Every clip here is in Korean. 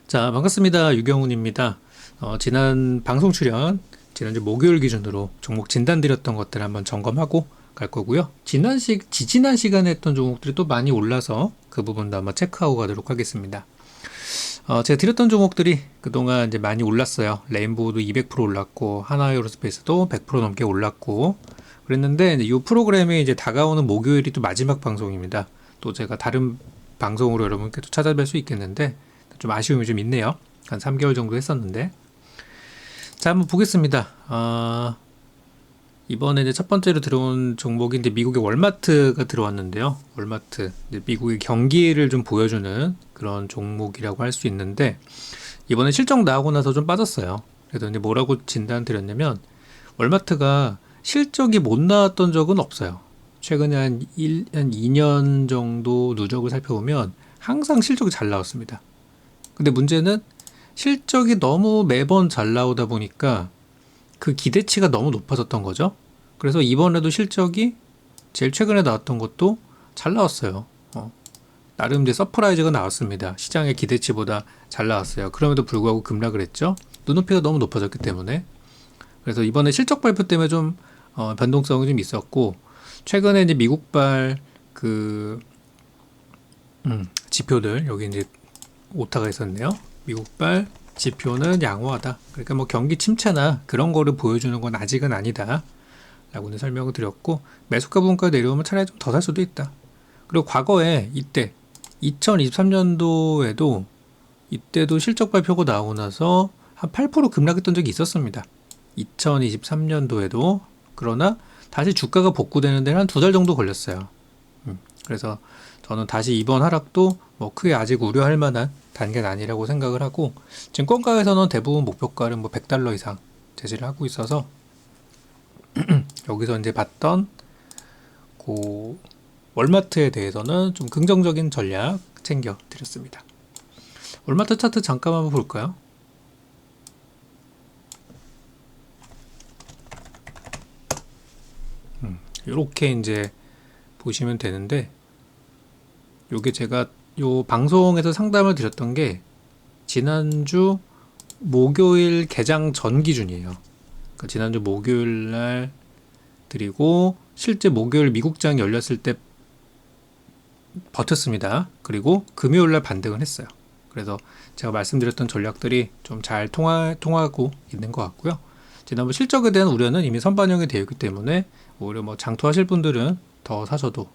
자, 반갑습니다. 유경훈입니다. 지난 방송 출연, 지난주 목요일 기준으로 종목 진단 드렸던 것들 한번 점검하고 갈 거고요. 지지난 시간에 했던 종목들이 또 많이 올라서 그 부분도 한번 체크하고 가도록 하겠습니다. 제가 드렸던 종목들이 그동안 이제 많이 올랐어요. 레인보우도 200% 올랐고, 하나에어로스페이스도 100% 넘게 올랐고, 그랬는데, 이 프로그램이 이제 다가오는 목요일이 또 마지막 방송입니다. 또 제가 다른 방송으로 여러분께 또 찾아뵐 수 있겠는데, 좀 아쉬움이 좀 있네요. 한 3개월 정도 했었는데. 자, 한번 보겠습니다. 이번에 이제 첫 번째로 들어온 종목이 이제 미국의 월마트가 들어왔는데요. 월마트, 이제 미국의 경기를 좀 보여주는 그런 종목이라고 할 수 있는데, 이번에 실적 나오고 나서 좀 빠졌어요. 그래서 이제 뭐라고 진단 드렸냐면, 월마트가 실적이 못 나왔던 적은 없어요. 최근에 한 2년 정도 누적을 살펴보면 항상 실적이 잘 나왔습니다. 근데 문제는 실적이 너무 매번 잘 나오다 보니까 그 기대치가 너무 높아졌던 거죠. 그래서 이번에도 실적이 제일 최근에 나왔던 것도 잘 나왔어요. 나름 이제 서프라이즈가 나왔습니다. 시장의 기대치보다 잘 나왔어요. 그럼에도 불구하고 급락을 했죠. 눈높이가 너무 높아졌기 때문에. 그래서 이번에 실적 발표 때문에 좀 변동성이 좀 있었고, 최근에 이제 미국발 그 지표들, 여기 이제 오타가 있었네요. 미국발 지표는 양호하다. 그러니까 뭐 경기 침체나 그런 거를 보여주는 건 아직은 아니다. 라고는 설명을 드렸고, 매수가 부분까지 내려오면 차라리 좀 더 살 수도 있다. 그리고 과거에 이때 2023년도에도 이때도 실적 발표가 나오고 나서 한 8% 급락했던 적이 있었습니다. 2023년도에도. 그러나 다시 주가가 복구되는 데는 한 2달 정도 걸렸어요. 그래서 저는 다시 이번 하락도 뭐 크게 아직 우려할 만한 단계는 아니라고 생각을 하고, 증권가에서는 대부분 목표가를 뭐 $100 이상 제시를 하고 있어서 여기서 이제 봤던 그 월마트에 대해서는 좀 긍정적인 전략 챙겨 드렸습니다. 월마트 차트 잠깐 한번 볼까요? 이렇게 이제 보시면 되는데, 요게 제가 요 방송에서 상담을 드렸던 게 지난주 목요일 개장 전 기준이에요. 그러니까 지난주 목요일 날 드리고 실제 목요일 미국장 열렸을 때 버텼습니다. 그리고 금요일 날 반등을 했어요. 그래서 제가 말씀드렸던 전략들이 좀 잘 통하고 있는 것 같고요. 지난번 실적에 대한 우려는 이미 선반영이 되어 있기 때문에 오히려 뭐 장투하실 분들은 더 사셔도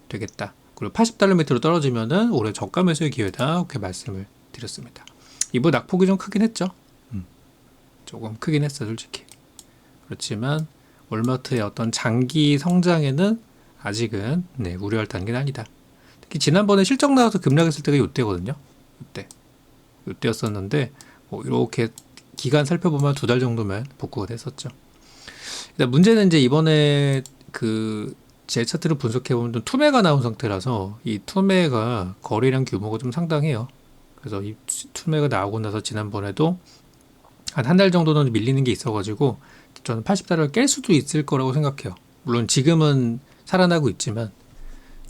되겠다. 그리고 $80 밑으로 떨어지면은 올해 저가 매수의 기회다. 이렇게 말씀을 드렸습니다. 이번 낙폭이 좀 크긴 했죠. 조금 크긴 했어, 솔직히. 그렇지만 월마트의 어떤 장기 성장에는 아직은 우려할 단계는 아니다. 특히 지난번에 실적 나와서 급락했을 때가 이때거든요. 이때였었는데 뭐 이렇게 기간 살펴보면 2달 정도면 복구가 됐었죠. 일단 문제는 이제 이번에 제 차트를 분석해보면 좀 투매가 나온 상태라서 이 투매가 거래량 규모가 좀 상당해요. 그래서 이 투매가 나오고 나서 지난번에도 한 달 정도는 밀리는 게 있어가지고 저는 $80을 깰 수도 있을 거라고 생각해요. 물론 지금은 살아나고 있지만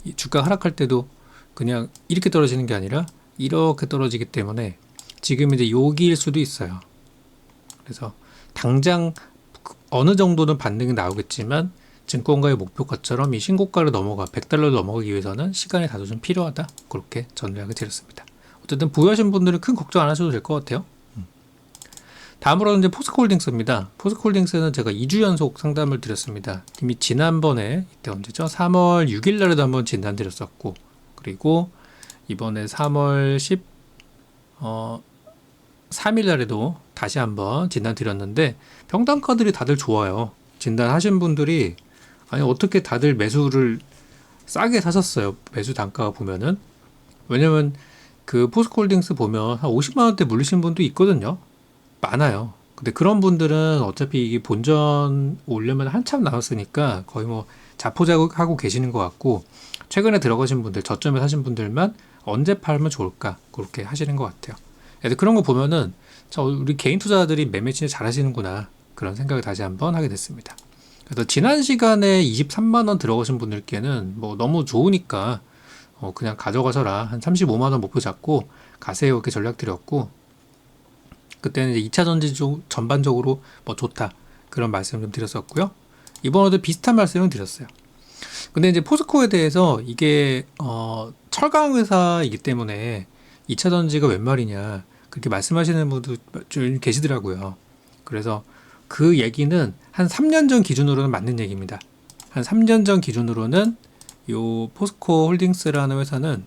이 주가 하락할 때도 그냥 이렇게 떨어지는 게 아니라 이렇게 떨어지기 때문에 지금 이제 여기일 수도 있어요. 그래서 당장 어느 정도는 반등이 나오겠지만 증권가의 목표가처럼 이 신고가를 $100를 넘어가기 위해서는 시간이 다소 좀 필요하다. 그렇게 전략을 드렸습니다. 어쨌든 보유하신 분들은 큰 걱정 안 하셔도 될 것 같아요. 다음으로는 이제 포스코홀딩스입니다. 포스코홀딩스는 제가 2주 연속 상담을 드렸습니다. 이미 지난번에 이때 언제죠? 3월 6일 날에도 한번 진단 드렸었고, 그리고 이번에 3월 3일 날에도 다시 한번 진단 드렸는데 평단가들이 다들 좋아요. 진단하신 분들이 아니 어떻게 다들 매수를 싸게 사셨어요. 매수 단가가 보면은. 왜냐면 그 포스코홀딩스 보면 한 50만 원대 물리신 분도 있거든요. 많아요. 근데 그런 분들은 어차피 이게 본전 오려면 한참 남았으니까 거의 뭐 자포자기하고 계시는 것 같고, 최근에 들어가신 분들, 저점에 사신 분들만 언제 팔면 좋을까 그렇게 하시는 것 같아요. 그래서 그런 거 보면은 우리 개인 투자자들이 매매 진짜 잘 하시는구나 그런 생각을 다시 한번 하게 됐습니다. 그래서 지난 시간에 23만 원 들어가신 분들께는 뭐 너무 좋으니까 그냥 가져가셔라, 한 35만 원 목표 잡고 가세요, 이렇게 전략 드렸고, 그때는 이제 2차 전지 쪽 전반적으로 뭐 좋다 그런 말씀을 좀 드렸었고요. 이번에도 비슷한 말씀을 드렸어요. 근데 이제 포스코에 대해서 이게 철강 회사이기 때문에 2차 전지가 웬 말이냐 그렇게 말씀하시는 분도 좀 계시더라고요. 그래서 그 얘기는 한 3년 전 기준으로는 맞는 얘기입니다. 한 3년 전 기준으로는 요 포스코 홀딩스라는 회사는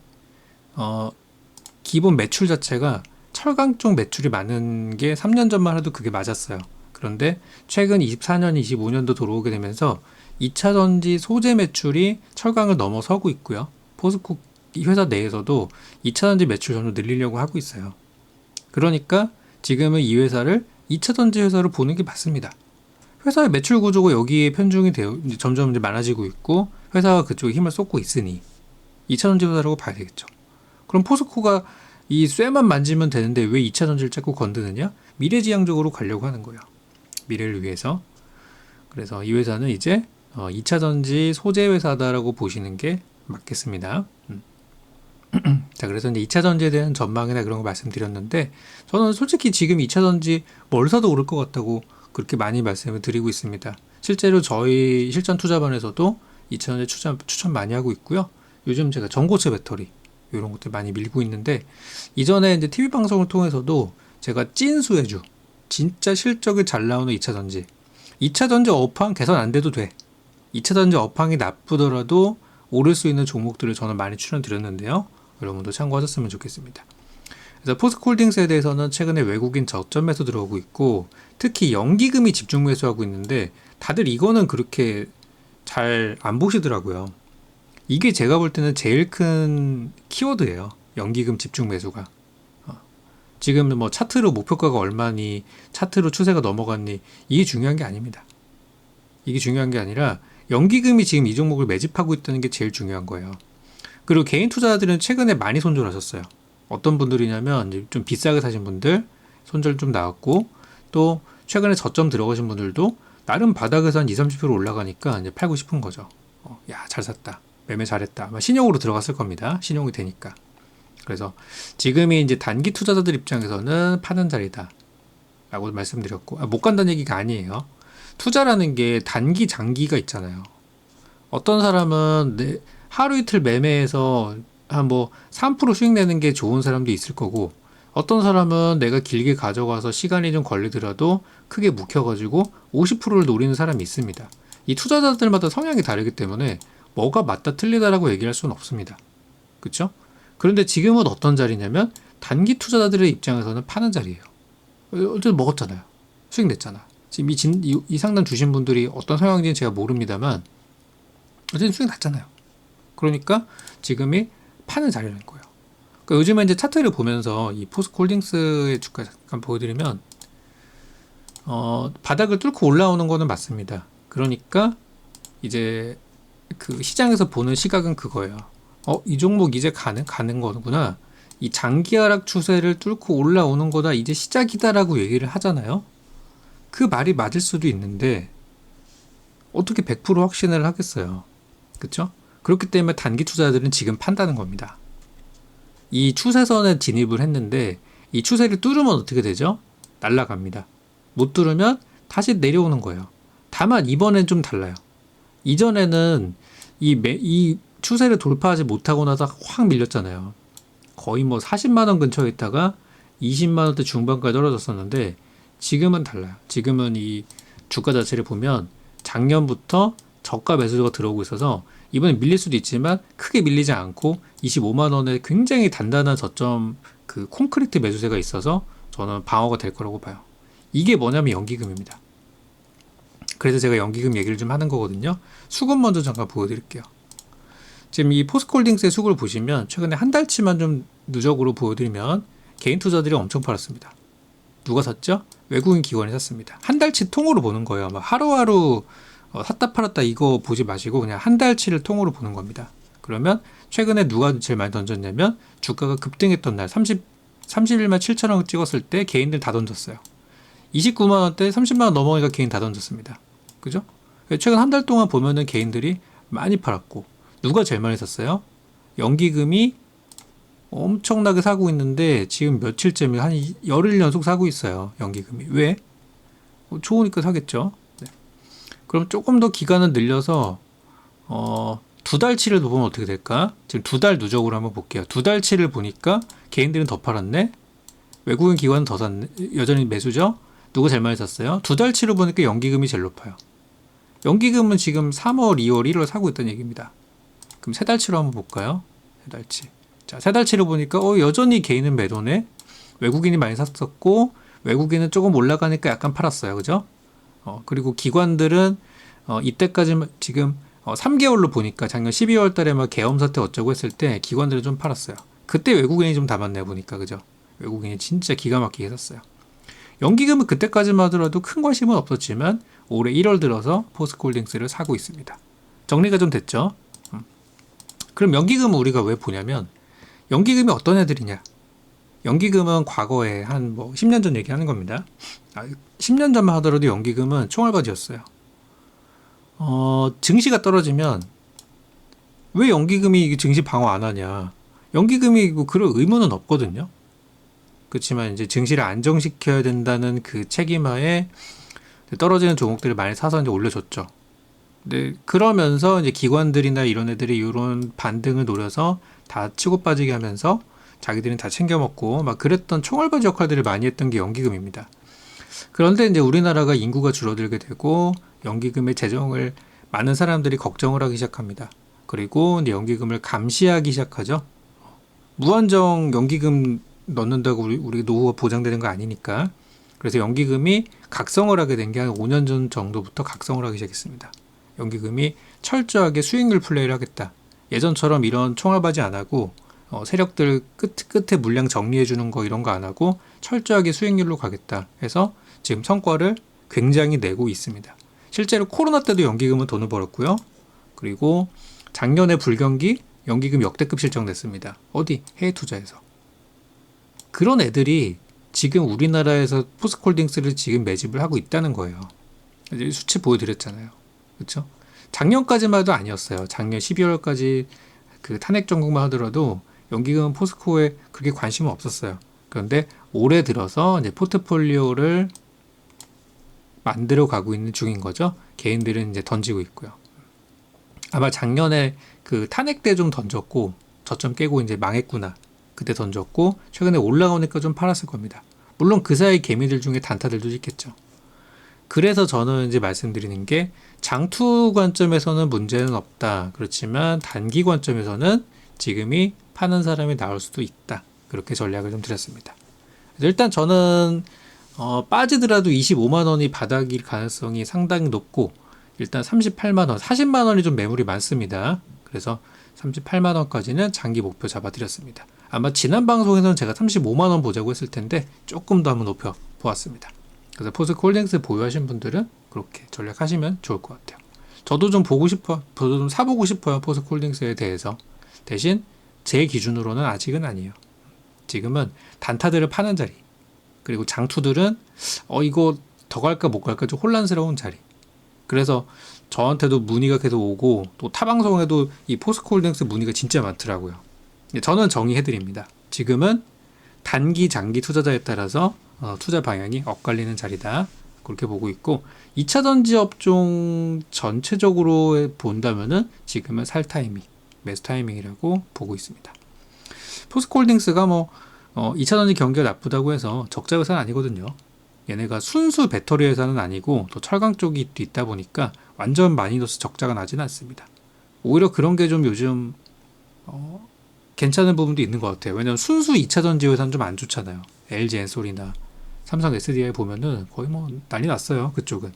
기본 매출 자체가 철강 쪽 매출이 많은 게 3년 전만 해도 그게 맞았어요. 그런데 최근 24년, 25년도 들어오게 되면서 2차 전지 소재 매출이 철강을 넘어서고 있고요. 포스코 이 회사 내에서도 2차 전지 매출 점점 늘리려고 하고 있어요. 그러니까 지금은 이 회사를 2차 전지 회사로 보는 게 맞습니다. 회사의 매출 구조가 여기에 편중이 되어 점점 이제 많아지고 있고 회사가 그쪽에 힘을 쏟고 있으니 2차 전지 회사라고 봐야 되겠죠. 그럼 포스코가 이 쇠만 만지면 되는데 왜 2차 전지를 자꾸 건드느냐? 미래지향적으로 가려고 하는 거예요. 미래를 위해서. 그래서 이 회사는 이제 2차 전지 소재 회사다라고 보시는 게 맞겠습니다. 자, 그래서 이제 2차 전지에 대한 전망이나 그런 거 말씀드렸는데 저는 솔직히 지금 2차 전지 뭘 사도 오를 것 같다고 그렇게 많이 말씀을 드리고 있습니다. 실제로 저희 실전 투자반에서도 2차 전지 추천 많이 하고 있고요. 요즘 제가 전고체 배터리 이런 것들 많이 밀고 있는데 이전에 이제 TV 방송을 통해서도 제가 찐수혜주 진짜 실적이 잘 나오는 2차 전지 2차 전지 업황 개선 안 돼도 돼. 2차 전지 업황이 나쁘더라도 오를 수 있는 종목들을 저는 많이 추천드렸는데요. 여러분도 참고하셨으면 좋겠습니다. 그래서 포스코홀딩스에 대해서는 최근에 외국인 저점 매수 들어오고 있고 특히 연기금이 집중 매수하고 있는데 다들 이거는 그렇게 잘 안 보시더라고요. 이게 제가 볼 때는 제일 큰 키워드예요. 연기금 집중 매수가. 지금 뭐 차트로 목표가가 얼마니, 차트로 추세가 넘어갔니, 이게 중요한 게 아닙니다. 이게 중요한 게 아니라 연기금이 지금 이 종목을 매집하고 있다는 게 제일 중요한 거예요. 그리고 개인 투자자들은 최근에 많이 손절하셨어요. 어떤 분들이냐면 이제 좀 비싸게 사신 분들 손절 좀 나왔고 또 최근에 저점 들어가신 분들도 나름 바닥에서 한 20-30% 올라가니까 이제 팔고 싶은 거죠. 야, 잘 샀다. 매매 잘했다. 아마 신용으로 들어갔을 겁니다. 신용이 되니까. 그래서 지금이 이제 단기 투자자들 입장에서는 파는 자리다. 라고 말씀드렸고, 못 간다는 얘기가 아니에요. 투자라는 게 단기, 장기가 있잖아요. 어떤 사람은 하루 이틀 매매해서 한 뭐 3% 수익 내는 게 좋은 사람도 있을 거고, 어떤 사람은 내가 길게 가져가서 시간이 좀 걸리더라도 크게 묵혀가지고 50%를 노리는 사람이 있습니다. 이 투자자들마다 성향이 다르기 때문에 뭐가 맞다 틀리다라고 얘기할 수는 없습니다. 그렇죠? 그런데 지금은 어떤 자리냐면 단기 투자자들의 입장에서는 파는 자리예요. 어쨌든 먹었잖아요. 수익 냈잖아. 지금 이 상담 주신 분들이 어떤 성향인지는 제가 모릅니다만 어쨌든 수익 났잖아요. 그러니까 지금이 파는 자리라는 거예요. 그러니까 요즘에 이제 차트를 보면서 이 포스코홀딩스의 주가 잠깐 보여드리면 바닥을 뚫고 올라오는 거는 맞습니다. 그러니까 이제 그 시장에서 보는 시각은 그거예요. 이 종목 이제 가는 거구나. 이 장기 하락 추세를 뚫고 올라오는 거다. 이제 시작이다라고 얘기를 하잖아요. 그 말이 맞을 수도 있는데 어떻게 100% 확신을 하겠어요. 그렇죠? 그렇기 때문에 단기 투자자들은 지금 판다는 겁니다. 이 추세선에 진입을 했는데 이 추세를 뚫으면 어떻게 되죠? 날아갑니다. 못 뚫으면 다시 내려오는 거예요. 다만 이번엔 좀 달라요. 이전에는 이 추세를 돌파하지 못하고 나서 확 밀렸잖아요. 거의 뭐 40만 원 근처에 있다가 20만 원대 중반까지 떨어졌었는데 지금은 달라요. 지금은 이 주가 자체를 보면 작년부터 저가 매수가 들어오고 있어서 이번에 밀릴 수도 있지만 크게 밀리지 않고 25만 원에 굉장히 단단한 저점 그 콘크리트 매수세가 있어서 저는 방어가 될 거라고 봐요. 이게 뭐냐면 연기금입니다. 그래서 제가 연기금 얘기를 좀 하는 거거든요. 수급 먼저 잠깐 보여드릴게요. 지금 이 포스코홀딩스의 수급을 보시면 최근에 한 달치만 좀 누적으로 보여드리면 개인 투자들이 엄청 팔았습니다. 누가 샀죠? 외국인 기관이 샀습니다. 한 달치 통으로 보는 거예요. 막 하루하루 샀다 팔았다 이거 보지 마시고 그냥 한 달치를 통으로 보는 겁니다. 그러면 최근에 누가 제일 많이 던졌냐면 주가가 급등했던 날 31만 7천 원 찍었을 때 개인들 다 던졌어요. 29만 원대 30만 원 넘어가니까 개인 다 던졌습니다. 그죠? 최근 한 달 동안 보면은 개인들이 많이 팔았고 누가 제일 많이 샀어요? 연기금이 엄청나게 사고 있는데 지금 며칠째면 한 열흘 연속 사고 있어요. 연기금이. 왜? 좋으니까 사겠죠. 네. 그럼 조금 더 기간을 늘려서 2달치를 보면 어떻게 될까? 지금 2달 누적으로 한번 볼게요. 2달치를 보니까 개인들은 더 팔았네. 외국인 기관은 더 샀네. 여전히 매수죠. 누가 제일 많이 샀어요? 2달치를 보니까 연기금이 제일 높아요. 연기금은 지금 3월, 2월, 1월 사고 있다는 얘기입니다. 그럼 3달치로 한번 볼까요? 3달치. 자, 3달치를 보니까 여전히 개인은 매도네. 외국인이 많이 샀었고 외국인은 조금 올라가니까 약간 팔았어요. 그죠? 그리고 기관들은 이때까지 지금 3개월로 보니까 작년 12월 달에 막 계엄 사태 어쩌고 했을 때 기관들은 좀 팔았어요. 그때 외국인이 좀 담았네 보니까. 그죠? 외국인이 진짜 기가 막히게 샀어요. 연기금은 그때까지만 하더라도 큰 관심은 없었지만 올해 1월 들어서 포스코홀딩스를 사고 있습니다. 정리가 좀 됐죠? 그럼 연기금은 우리가 왜 보냐면 연기금이 어떤 애들이냐? 연기금은 과거에 한 10년 전 얘기하는 겁니다. 10년 전만 하더라도 연기금은 총알바지였어요. 증시가 떨어지면 왜 연기금이 증시 방어 안 하냐? 연기금이 그럴 의무는 없거든요. 그렇지만 이제 증시를 안정시켜야 된다는 그 책임하에 떨어지는 종목들을 많이 사서 이제 올려줬죠. 근데 그러면서 이제 기관들이나 이런 애들이 이런 반등을 노려서 다 치고 빠지게 하면서 자기들은 다 챙겨 먹고 막 그랬던 총알바지 역할들을 많이 했던 게 연기금입니다. 그런데 이제 우리나라가 인구가 줄어들게 되고 연기금의 재정을 많은 사람들이 걱정을 하기 시작합니다. 그리고 이제 연기금을 감시하기 시작하죠. 무한정 연기금 넣는다고 우리 노후가 보장되는 거 아니니까. 그래서 연기금이 각성을 하게 된 게 한 5년 전 정도부터 각성을 하기 시작했습니다. 연기금이 철저하게 수익률 플레이를 하겠다. 예전처럼 이런 총알바지 안 하고 세력들 끝에 물량 정리해 주는 거 이런 거 안 하고 철저하게 수익률로 가겠다 해서 지금 성과를 굉장히 내고 있습니다. 실제로 코로나 때도 연기금은 돈을 벌었고요. 그리고 작년에 불경기 연기금 역대급 실적 냈습니다. 어디? 해외 투자에서. 그런 애들이 지금 우리나라에서 포스코홀딩스를 지금 매집을 하고 있다는 거예요. 이제 수치 보여드렸잖아요. 그렇죠? 작년까지만 해도 아니었어요. 작년 12월까지 그 탄핵 정국만 하더라도 연기금 포스코에 그렇게 관심은 없었어요. 그런데 올해 들어서 이제 포트폴리오를 만들어 가고 있는 중인 거죠. 개인들은 이제 던지고 있고요. 아마 작년에 그 탄핵 때 좀 던졌고 저점 깨고 이제 망했구나. 그때 던졌고 최근에 올라오니까 좀 팔았을 겁니다. 물론 그 사이 개미들 중에 단타들도 있겠죠. 그래서 저는 이제 말씀드리는 게 장투 관점에서는 문제는 없다. 그렇지만 단기 관점에서는 지금이 파는 사람이 나올 수도 있다. 그렇게 전략을 좀 드렸습니다. 일단 저는 빠지더라도 25만 원이 바닥일 가능성이 상당히 높고 일단 38만 원, 40만 원이 좀 매물이 많습니다. 그래서 38만 원까지는 장기 목표 잡아드렸습니다. 아마 지난 방송에서는 제가 35만 원 보자고 했을 텐데 조금 더 한번 높여 보았습니다. 그래서 포스코홀딩스 보유하신 분들은 그렇게 전략하시면 좋을 것 같아요. 저도 좀 저도 좀 사보고 싶어요. 포스코홀딩스에 대해서. 대신 제 기준으로는 아직은 아니에요. 지금은 단타들을 파는 자리, 그리고 장투들은 이거 더 갈까 못 갈까 좀 혼란스러운 자리. 그래서 저한테도 문의가 계속 오고 또 타방송에도 이 포스코홀딩스 문의가 진짜 많더라고요. 저는 정의해드립니다. 지금은 단기 장기 투자자에 따라서 투자 방향이 엇갈리는 자리다. 그렇게 보고 있고 2차 전지 업종 전체적으로 본다면은 지금은 살 타이밍, 매수 타이밍이라고 보고 있습니다. 포스코홀딩스가 2차 전지 경기가 나쁘다고 해서 적자 회사는 아니거든요. 얘네가 순수 배터리 회사는 아니고 또 철강 쪽이 또 있다 보니까 완전 마이너스 적자가 나지는 않습니다. 오히려 그런 게 좀 요즘 괜찮은 부분도 있는 것 같아요. 왜냐면 순수 2차 전지 회사는 좀 안 좋잖아요. LG 엔솔이나 삼성 SDI 보면은 거의 난리 났어요. 그쪽은.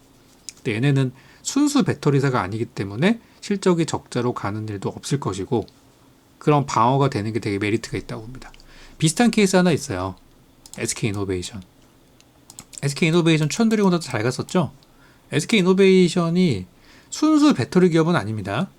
근데 얘네는 순수 배터리사가 아니기 때문에 실적이 적자로 가는 일도 없을 것이고 그런 방어가 되는 게 되게 메리트가 있다고 봅니다. 비슷한 케이스 하나 있어요. SK이노베이션. SK이노베이션 추천드리고도 잘 갔었죠? SK이노베이션이 순수 배터리 기업은 아닙니다.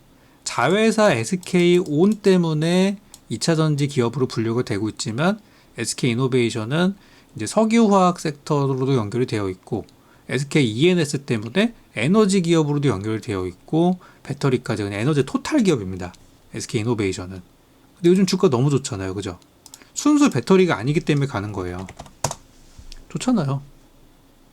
자회사 SK온 때문에 2차 전지 기업으로 분류가 되고 있지만 SK이노베이션은 이제 석유화학 섹터로도 연결이 되어 있고 SKENS 때문에 에너지 기업으로도 연결이 되어 있고 배터리까지 그냥 에너지 토탈 기업입니다. SK이노베이션은. 근데 요즘 주가 너무 좋잖아요. 그죠? 순수 배터리가 아니기 때문에 가는 거예요. 좋잖아요.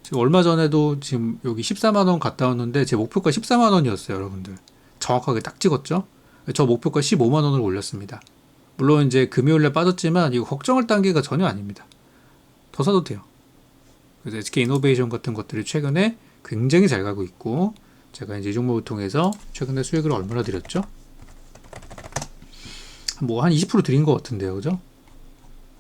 지금 얼마 전에도 지금 여기 14만 원 갔다 왔는데 제 목표가 14만 원이었어요, 여러분들. 정확하게 딱 찍었죠? 저 목표가 15만 원으로 올렸습니다. 물론 이제 금요일에 빠졌지만 이거 걱정할 단계가 전혀 아닙니다. 더 사도 돼요. 그래서 SK이노베이션 같은 것들이 최근에 굉장히 잘 가고 있고, 제가 이제 이 종목을 통해서 최근에 수익을 얼마나 드렸죠? 뭐 한 20% 드린 것 같은데요, 그죠?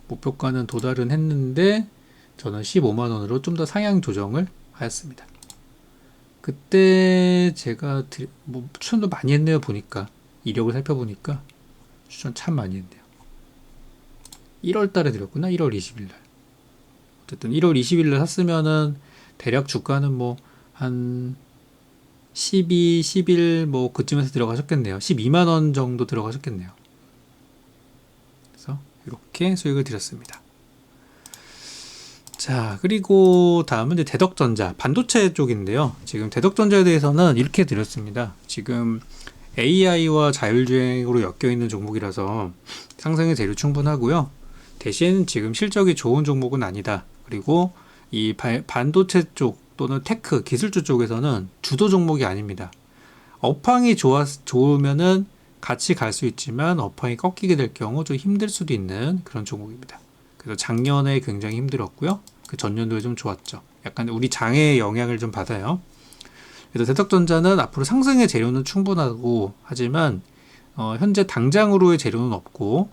목표가는 도달은 했는데 저는 15만 원으로 좀 더 상향 조정을 하였습니다. 그때 제가 뭐 추천도 많이 했네요. 보니까 이력을 살펴보니까 추천 참 많이 했네요. 1월 달에 드렸구나. 1월 20일 날. 어쨌든 1월 20일 날 샀으면은 대략 주가는 뭐 한 12, 11 뭐 그쯤에서 들어가셨겠네요. 12만 원 정도 들어가셨겠네요. 그래서 이렇게 수익을 드렸습니다. 자, 그리고 다음은 이제 대덕전자, 반도체 쪽인데요. 지금 대덕전자에 대해서는 이렇게 드렸습니다. 지금 AI와 자율주행으로 엮여있는 종목이라서 상승의 재료 충분하고요. 대신 지금 실적이 좋은 종목은 아니다. 그리고 이 반도체 쪽 또는 테크, 기술주 쪽에서는 주도 종목이 아닙니다. 업황이 좋으면은 같이 갈 수 있지만 업황이 꺾이게 될 경우 좀 힘들 수도 있는 그런 종목입니다. 그래서 작년에 굉장히 힘들었고요. 그 전년도에 좀 좋았죠. 약간 우리 장에 영향을 좀 받아요. 그래서 대덕전자는 앞으로 상승의 재료는 충분하고 하지만 현재 당장으로의 재료는 없고,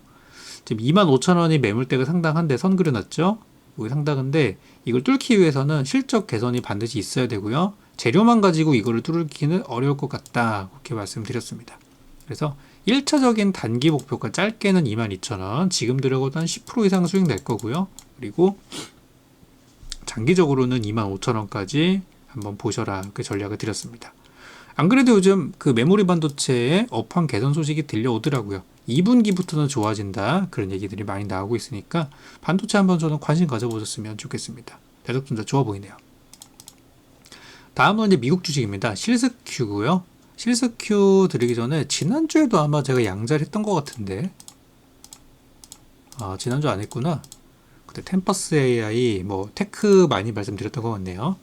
지금 25,000원이 매물대가 상당한데 선 그려놨죠. 여기 상당한데 이걸 뚫기 위해서는 실적 개선이 반드시 있어야 되고요. 재료만 가지고 이거를 뚫기는 어려울 것 같다. 그렇게 말씀드렸습니다. 그래서 1차적인 단기 목표가 짧게는 22,000원, 지금 들어가도 한 10% 이상 수익 낼 거고요. 그리고 장기적으로는 25,000원까지 한번 보셔라. 이렇게 전략을 드렸습니다. 안 그래도 요즘 그 메모리 반도체의 업황 개선 소식이 들려오더라고요. 2분기부터는 좋아진다. 그런 얘기들이 많이 나오고 있으니까 반도체 한번 저는 관심 가져보셨으면 좋겠습니다. 대덕전자 좋아 보이네요. 다음은 이제 미국 주식입니다. 실스큐고요. 실스큐 드리기 전에 지난주에도 아마 제가 양자를 했던 것 같은데, 지난주 안 했구나. 그때 템퍼스 AI 뭐 테크 많이 말씀드렸던 것 같네요.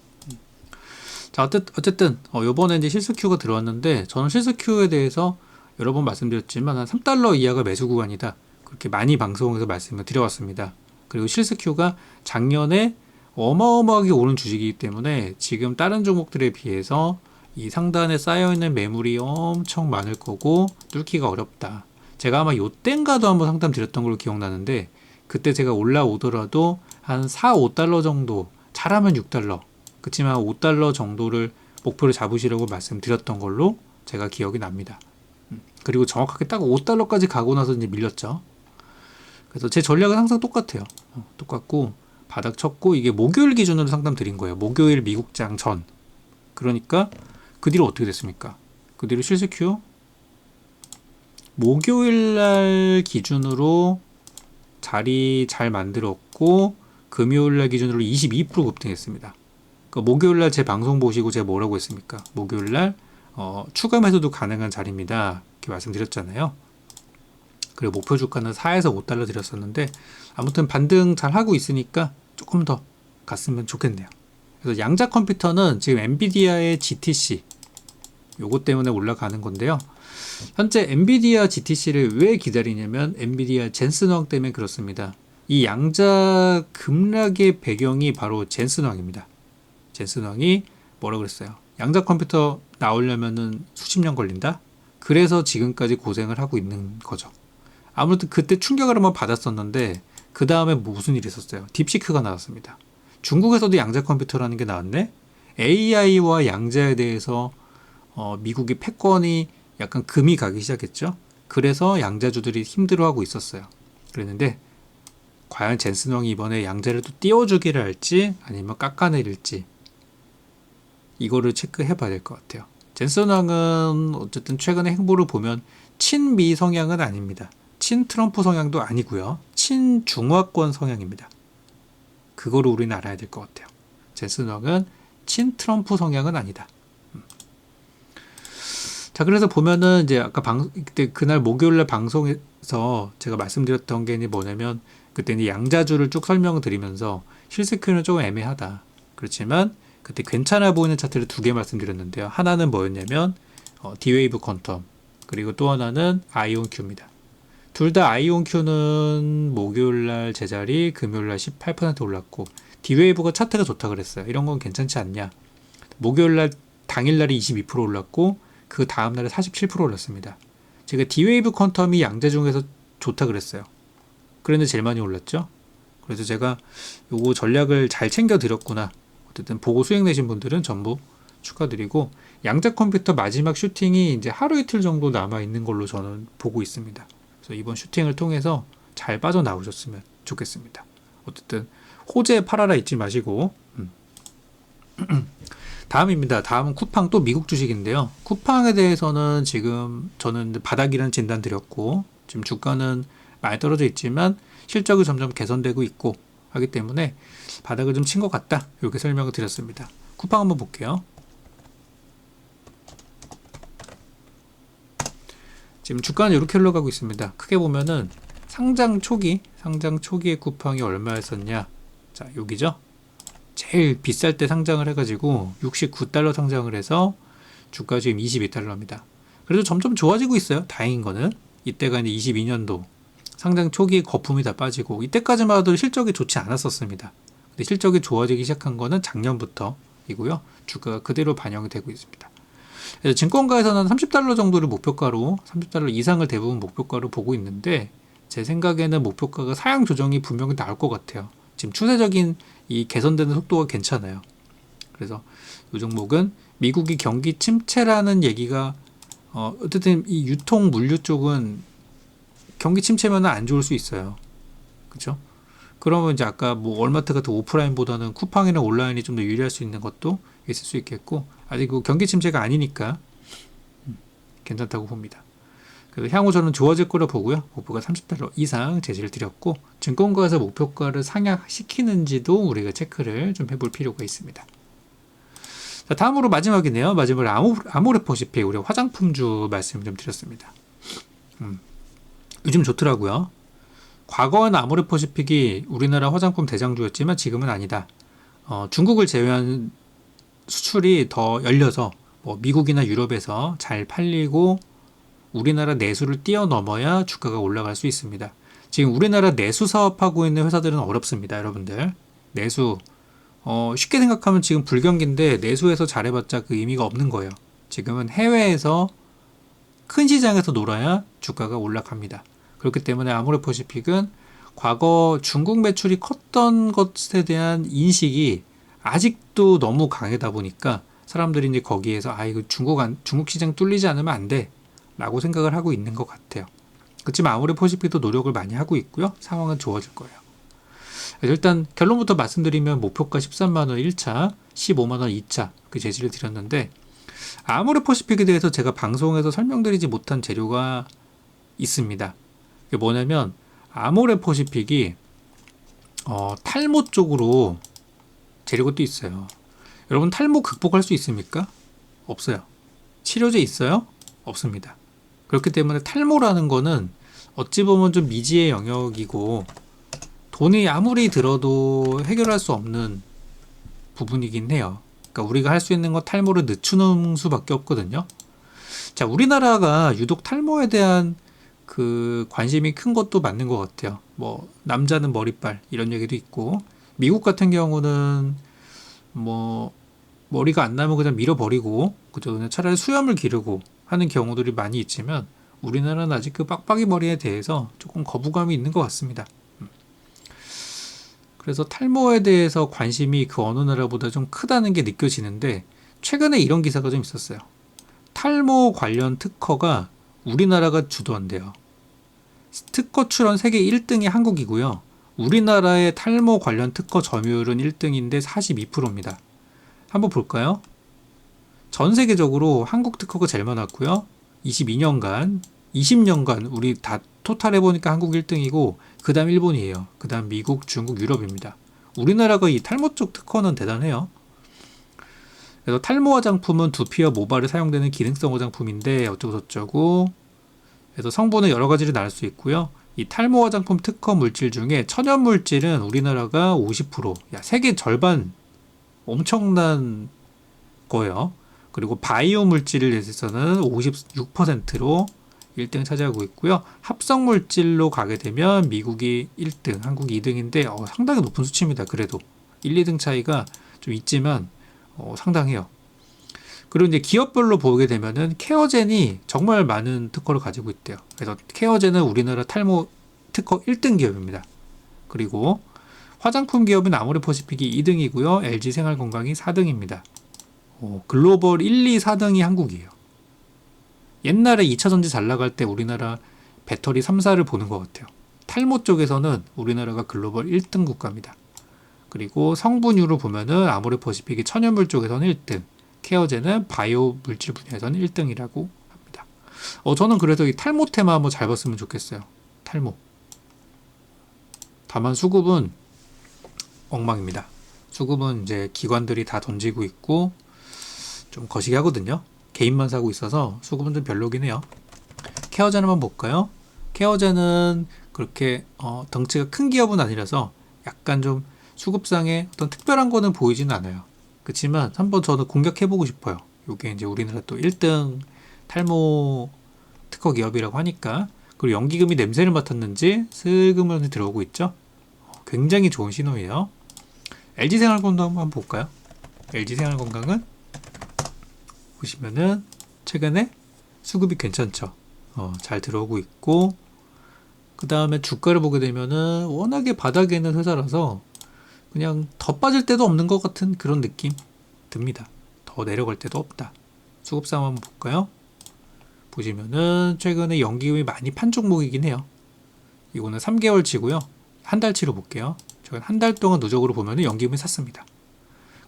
자, 어쨌든 요번에 이제 실스큐가 들어왔는데, 저는 실스큐에 대해서 여러 번 말씀드렸지만 한 3달러 이하가 매수 구간이다. 그렇게 많이 방송에서 말씀을 드려왔습니다. 그리고 실스큐가 작년에 어마어마하게 오른 주식이기 때문에 지금 다른 종목들에 비해서 이 상단에 쌓여있는 매물이 엄청 많을 거고 뚫기가 어렵다. 제가 아마 요땐가도 한번 상담 드렸던 걸로 기억나는데, 그때 제가 올라오더라도 한 4, 5달러 정도, 잘하면 6달러, 그렇지만 5달러 정도를 목표를 잡으시라고 말씀드렸던 걸로 제가 기억이 납니다. 그리고 정확하게 딱 5달러까지 가고 나서 이제 밀렸죠. 그래서 제 전략은 항상 똑같아요. 똑같고 바닥 쳤고, 이게 목요일 기준으로 상담 드린 거예요. 목요일 미국장 전. 그러니까 그 뒤로 어떻게 됐습니까? 그 뒤로 실스큐 목요일 날 기준으로 자리 잘 만들었고, 금요일 날 기준으로 22% 급등했습니다. 그러니까 목요일 날 제 방송 보시고 제가 뭐라고 했습니까? 목요일 날 추가 매수도 가능한 자리입니다. 이렇게 말씀드렸잖아요. 그리고 목표 주가는 4에서 5달러 드렸었는데, 아무튼 반등 잘 하고 있으니까 조금 더 갔으면 좋겠네요. 그래서 양자 컴퓨터는 지금 엔비디아의 GTC 요거 때문에 올라가는 건데요. 현재 엔비디아 GTC를 왜 기다리냐면 엔비디아 젠슨왕 때문에 그렇습니다. 이 양자 급락의 배경이 바로 젠슨왕입니다. 젠슨왕이 뭐라 그랬어요? 양자 컴퓨터 나오려면은 수십 년 걸린다? 그래서 지금까지 고생을 하고 있는 거죠. 아무튼 그때 충격을 한번 받았었는데, 그 다음에 무슨 일이 있었어요? 딥시크가 나왔습니다. 중국에서도 양자 컴퓨터라는 게 나왔네? AI와 양자에 대해서 미국의 패권이 약간 금이 가기 시작했죠. 그래서 양자주들이 힘들어하고 있었어요. 그랬는데 과연 젠슨왕이 이번에 양자를 또 띄워주기를 할지 아니면 깎아내릴지, 이거를 체크해 봐야 될 것 같아요. 젠슨왕은 어쨌든 최근의 행보를 보면 친미 성향은 아닙니다. 친트럼프 성향도 아니고요. 친중화권 성향입니다. 그거를 우리는 알아야 될 것 같아요. 젠슨왕은 친트럼프 성향은 아니다. 자, 그래서 보면은 이제 아까 그때 그날 목요일날 방송에서 제가 말씀드렸던 게 뭐냐면, 그때 이제 양자주를 쭉 설명을 드리면서 힐스큐는 조금 애매하다. 그렇지만 그때 괜찮아 보이는 차트를 두 개 말씀드렸는데요. 하나는 뭐였냐면 D웨이브 퀀텀, 그리고 또 하나는 아이온큐입니다. 둘 다 아이온큐는 목요일날 제자리, 금요일날 18% 올랐고, D웨이브가 차트가 좋다 그랬어요. 이런 건 괜찮지 않냐. 목요일날 당일날이 22% 올랐고 그 다음날에 47% 올랐습니다. 제가 D웨이브 퀀텀이 양자 중에서 좋다 그랬어요. 그런데 제일 많이 올랐죠. 그래서 제가 요거 전략을 잘 챙겨 드렸구나. 어쨌든 보고 수익 내신 분들은 전부 축하드리고, 양자 컴퓨터 마지막 슈팅이 이제 하루 이틀 정도 남아 있는 걸로 저는 보고 있습니다. 그래서 이번 슈팅을 통해서 잘 빠져나오셨으면 좋겠습니다. 어쨌든 호재 팔아라 잊지 마시고. 다음입니다. 다음은 쿠팡, 또 미국 주식인데요. 쿠팡에 대해서는 지금 저는 바닥이라는 진단 드렸고, 지금 주가는 많이 떨어져 있지만 실적이 점점 개선되고 있고 하기 때문에 바닥을 좀 친 것 같다. 이렇게 설명을 드렸습니다. 쿠팡 한번 볼게요. 지금 주가는 이렇게 흘러가고 있습니다. 크게 보면은 상장 초기에 쿠팡이 얼마였었냐. 자, 여기죠. 제일 비쌀 때 상장을 해가지고 69달러 상장을 해서 주가 지금 22달러입니다. 그래도 점점 좋아지고 있어요. 다행인 거는 이때가 이제 22년도 상장 초기에 거품이 다 빠지고, 이때까지만 해도 실적이 좋지 않았었습니다. 근데 실적이 좋아지기 시작한 거는 작년부터이고요. 주가가 그대로 반영이 되고 있습니다. 그래서 증권가에서는 30달러 정도를 목표가로, 30달러 이상을 대부분 목표가로 보고 있는데, 제 생각에는 목표가가 사양 조정이 분명히 나올 것 같아요. 지금 추세적인 이 개선되는 속도가 괜찮아요. 그래서 이 종목은 미국이 경기 침체라는 얘기가 어쨌든 이 유통 물류 쪽은 경기 침체면 안 좋을 수 있어요. 그렇죠? 그러면 이제 아까 뭐 월마트 같은 오프라인보다는 쿠팡이나 온라인이 좀 더 유리할 수 있는 것도 있을 수 있겠고, 아직 그 경기 침체가 아니니까 괜찮다고 봅니다. 그래서 향후 저는 좋아질 거라 보고요. 목표가 30달러 이상 제시를 드렸고, 증권가에서 목표가를 상향시키는지도 우리가 체크를 좀 해볼 필요가 있습니다. 자, 다음으로 마지막이네요. 마지막으로 아모레퍼시픽, 우리 화장품주 말씀 좀 드렸습니다. 요즘 좋더라고요. 과거에는 아모레퍼시픽이 우리나라 화장품 대장주였지만 지금은 아니다. 중국을 제외한 수출이 더 열려서 뭐 미국이나 유럽에서 잘 팔리고 우리나라 내수를 뛰어넘어야 주가가 올라갈 수 있습니다. 지금 우리나라 내수 사업하고 있는 회사들은 어렵습니다, 여러분들. 내수 쉽게 생각하면 지금 불경기인데 내수에서 잘해봤자 그 의미가 없는 거예요. 지금은 해외에서 큰 시장에서 놀아야 주가가 올라갑니다. 그렇기 때문에 아모레퍼시픽은 과거 중국 매출이 컸던 것에 대한 인식이 아직도 너무 강하다 보니까 사람들이 이제 거기에서 이거 중국 시장 뚫리지 않으면 안 돼 라고 생각을 하고 있는 것 같아요. 그렇지만 아모레퍼시픽도 노력을 많이 하고 있고요. 상황은 좋아질 거예요. 일단 결론부터 말씀드리면 목표가 13만원 1차, 15만원 2차 그 제시를 드렸는데, 아모레퍼시픽에 대해서 제가 방송에서 설명드리지 못한 재료가 있습니다. 그게 뭐냐면 아모레퍼시픽이 탈모 쪽으로 재료가 또 있어요. 여러분, 탈모 극복할 수 있습니까? 없어요. 치료제 있어요? 없습니다. 그렇기 때문에 탈모라는 거는 어찌 보면 좀 미지의 영역이고 돈이 아무리 들어도 해결할 수 없는 부분이긴 해요. 그러니까 우리가 할 수 있는 건 탈모를 늦추는 수밖에 없거든요. 자, 우리나라가 유독 탈모에 대한 그 관심이 큰 것도 맞는 것 같아요. 뭐 남자는 머리빨 이런 얘기도 있고, 미국 같은 경우는 뭐 머리가 안 나면 그냥 밀어버리고 그죠, 그냥 차라리 수염을 기르고 하는 경우들이 많이 있지만, 우리나라는 아직 그 빡빡이 머리에 대해서 조금 거부감이 있는 것 같습니다. 그래서 탈모에 대해서 관심이 그 어느 나라보다 좀 크다는 게 느껴지는데, 최근에 이런 기사가 좀 있었어요. 탈모 관련 특허가 우리나라가 주도한대요. 특허 출원 세계 1등이 한국이고요. 우리나라의 탈모 관련 특허 점유율은 1등인데 42%입니다. 한번 볼까요? 전 세계적으로 한국 특허가 제일 많았고요. 20년간 우리 다 토탈 해보니까 한국 1등이고, 그 다음 일본이에요. 그 다음 미국, 중국, 유럽입니다. 우리나라가 이 탈모 쪽 특허는 대단해요. 그래서 탈모 화장품은 두피와 모발에 사용되는 기능성 화장품인데 어쩌고저쩌고, 그래서 성분은 여러 가지를 나눌 수 있고요. 이 탈모 화장품 특허 물질 중에 천연 물질은 우리나라가 50%, 야, 세계 절반 엄청난 거예요. 그리고 바이오 물질에 대해서는 56%로 1등 차지하고 있고요. 합성 물질로 가게 되면 미국이 1등, 한국이 2등인데 상당히 높은 수치입니다. 그래도 1, 2등 차이가 좀 있지만 상당해요. 그리고 이제 기업별로 보게 되면은 케어젠이 정말 많은 특허를 가지고 있대요. 그래서 케어젠은 우리나라 탈모 특허 1등 기업입니다. 그리고 화장품 기업은 아모레퍼시픽이 2등이고요. LG생활건강이 4등입니다. 글로벌 1, 2, 4등이 한국이에요. 옛날에 2차 전지 잘 나갈 때 우리나라 배터리 3, 4를 보는 것 같아요. 탈모 쪽에서는 우리나라가 글로벌 1등 국가입니다. 그리고 성분유로 보면은 아모레퍼시픽이 천연물 쪽에서는 1등, 케어젠은 바이오 물질 분야에서는 1등이라고 합니다. 저는 그래서 이 탈모 테마 한번 잘 봤으면 좋겠어요. 탈모. 다만 수급은 엉망입니다. 수급은 이제 기관들이 다 던지고 있고 좀 거시기 하거든요. 개인만 사고 있어서 수급은 좀 별로긴 해요. 케어젠 한번 볼까요? 케어젠은 그렇게 덩치가 큰 기업은 아니라서 약간 좀 수급상에 어떤 특별한 거는 보이지는 않아요. 그렇지만 한번 저는 공격해보고 싶어요. 이게 이제 우리나라 또 1등 탈모 특허 기업이라고 하니까. 그리고 연기금이 냄새를 맡았는지 슬그머니 들어오고 있죠. 굉장히 좋은 신호예요. LG생활건강 한번 볼까요? LG생활건강은 보시면은 최근에 수급이 괜찮죠. 잘 들어오고 있고, 그 다음에 주가를 보게 되면은 워낙에 바닥에 있는 회사라서 그냥 더 빠질 때도 없는 것 같은 그런 느낌 듭니다. 더 내려갈 때도 없다. 수급상 한번 볼까요? 보시면은 최근에 연기금이 많이 판 종목이긴 해요. 이거는 3개월치고요. 한 달치로 볼게요. 최근 한 달 동안 누적으로 보면은 연기금이 샀습니다.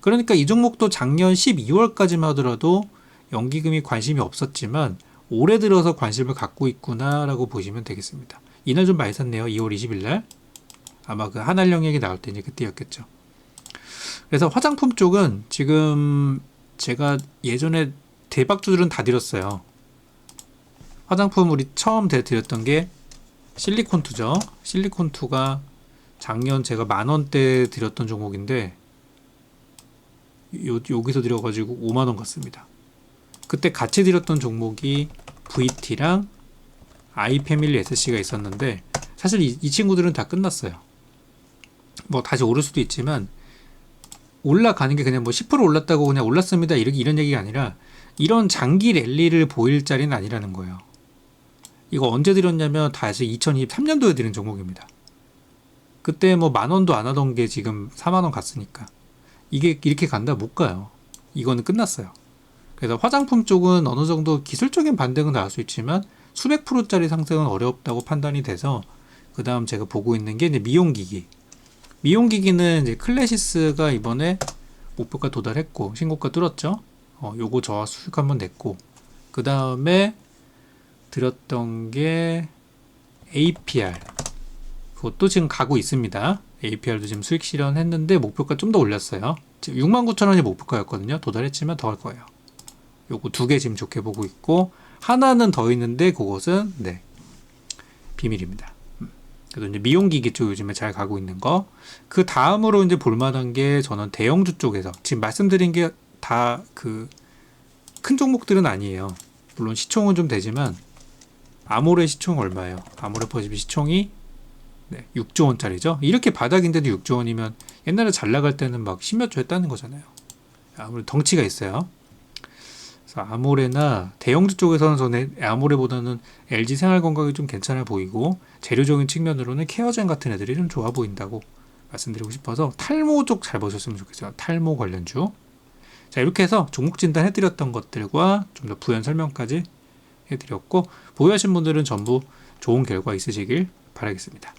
그러니까 이 종목도 작년 12월까지만 하더라도 연기금이 관심이 없었지만 올해 들어서 관심을 갖고 있구나라고 보시면 되겠습니다. 이날 좀 많이 샀네요. 2월 20일 날. 아마 그 한알령 얘기 나올 때 이제 그때였겠죠. 그래서 화장품 쪽은 지금 제가 예전에 대박주들은 다 드렸어요. 화장품 우리 처음 드렸던 게 실리콘투죠. 실리콘투가 작년 제가 10,000원대 드렸던 종목인데 여기서 드려가지고 50,000원 갔습니다. 그때 같이 드렸던 종목이 VT랑 아이패밀리 SC가 있었는데 사실 이 친구들은 다 끝났어요. 뭐 다시 오를 수도 있지만 올라가는 게 그냥 뭐 10% 올랐다고 그냥 올랐습니다 이런 얘기가 아니라 이런 장기 랠리를 보일 자리는 아니라는 거예요. 이거 언제 드렸냐면 다시 2023년도에 드린 종목입니다. 그때 뭐 10,000원도 안 하던 게 지금 40,000원 갔으니까 이게 이렇게 간다 못 가요. 이거는 끝났어요. 그래서 화장품 쪽은 어느 정도 기술적인 반등은 나올 수 있지만 수백 프로짜리 상승은 어렵다고 판단이 돼서 그 다음 제가 보고 있는 게 이제 미용기기. 미용기기는 이제 클래시스가 이번에 목표가 도달했고 신고가 뚫었죠. 요거 저하 수익 한번 냈고 그 다음에 드렸던 게 APR. 그것도 지금 가고 있습니다. APR도 지금 수익 실현했는데 목표가 좀 더 올렸어요. 지금 69,000원이 목표가였거든요. 도달했지만 더 할 거예요. 요거 두 개 지금 좋게 보고 있고 하나는 더 있는데 그것은 비밀입니다. 그래도 이제 미용기기 쪽 요즘에 잘 가고 있는 거. 그 다음으로 이제 볼만한 게 저는 대형주 쪽에서 지금 말씀드린 게 다 그 큰 종목들은 아니에요. 물론 시총은 좀 되지만 아모레 시총 얼마예요? 아모레퍼시픽 시총이 6조 원짜리죠. 이렇게 바닥인데도 6조 원이면 옛날에 잘 나갈 때는 막 10몇 조 했다는 거잖아요. 아무래도 덩치가 있어요. 그래서 아모레나 대형주 쪽에서는 저는 아모레보다는 LG생활건강이 좀 괜찮아 보이고 재료적인 측면으로는 케어젠 같은 애들이 좀 좋아 보인다고 말씀드리고 싶어서 탈모 쪽 잘 보셨으면 좋겠어요. 탈모 관련주. 자, 이렇게 해서 종목 진단 해드렸던 것들과 좀 더 부연 설명까지 해드렸고 보유하신 분들은 전부 좋은 결과 있으시길 바라겠습니다.